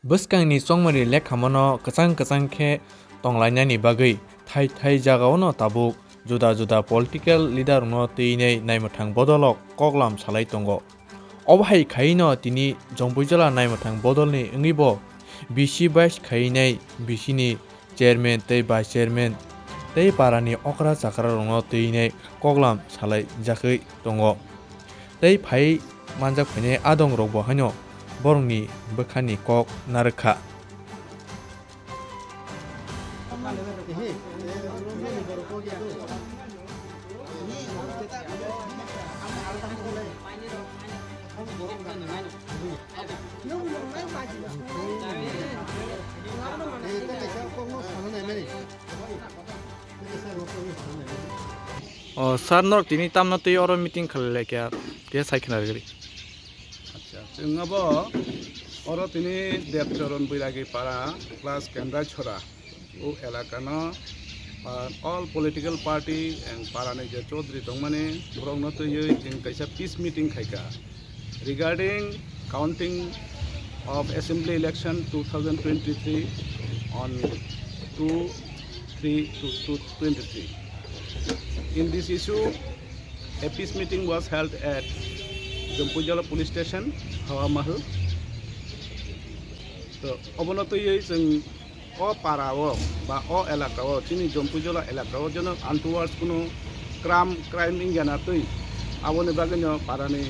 bwskang ni chongmari lekhama no kwchang khe tonglainani bagwi thai jagao tabuk juda political leader no teinei naimwthang bodolok koklam salai tongo. Obhai khaino tini Jampuijala Naimwthang bodolni wngwibo bisi bais khainai bisini chairman tei vice chairman tei parani okra chakra no teinei koklam salai jakwi tongo. Tei phai manjak phainai adong rokbo haino borongni bwkhani kok narwkha. Sar nok tini tamna tei oro meeting khalai kya dia saikna gari. আচ্ছা जोंनाबो or তিনি দেবচরণ বৈরাগী পাড়া plus কেন্দ্রা ছড়া ও এলাকানো all political party and পাড়ানি যে চৌধুরী দং মানে ব্রংন তৈরি जों কাইসা পিস মিটিং খাইকা regarding counting of assembly election 2023 on 2/3/23. In this issue, a peace meeting was held at Jampuijala police station, Hawa Mahal. So, অবনতই जों অ পাড়াও বা অ এলাকাও তিনি Jampuijala এলাকাও যেন আনটুয়ার্ডস কোনো ক্রাইম ইংগানাতই আবনে বাগেনো পাড়ানি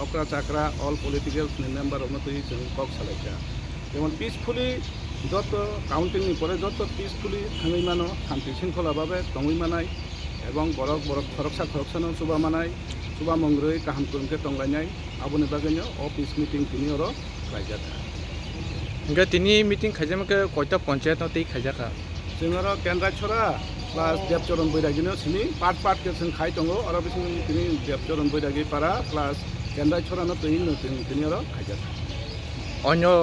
okra chakra all political member অবনতই जों কক সালাইকা যেমন পিসফুলি যত কাউন্টিং নি পরে যত পিসফুলি থাঙै মানো শান্তি শৃঙ্খলাভাবে তङै মানাय এবং বরক খরকসানো সুবা মানাय সুবা মংগ্রৈ কাহাম কুরুমকে তংলাইনাय আবনে বাগেনো অ পিস মিটিং তিনি or খাইজাকা Enggak tini meeting khajamke koita panchayat no tei khajaka. जों अर केन्द्रा छरा प्लास देबचरণ বৈরাগীনো सिनि पार्ट के जों खाइ दङ अर बिसिनि तिनि देबचरণ বৈরাগী पारा प्लास केन्द्रा छरानो तै नो तिनि अर खाइजाका Onyo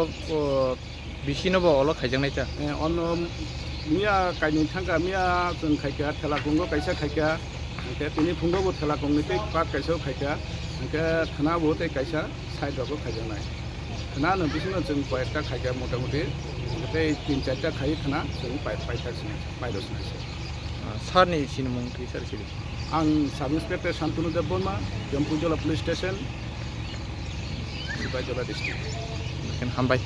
bisinobo olo khajangnai अन्य मिया काइनि थांगा मिया जों खाइका थेला गंगो काइसा खाइका ओंके तिनि फुंगोबो थेला गंनि तै पार्ट काइसा खाइका ओंके खानाबो तै काइसा साइडआवबो खाइजानाय खाना नो बिसिनो जों कयेकटा खाइका मोटामुटी तै 3-4टा खाइ खाना जों पाइथासिनो पाइदसिनो Sarni sinumong tei sar sili. आं साब inspector Shantanu Deb Barma Jampuijala police station Jampuijala district Kan hambai.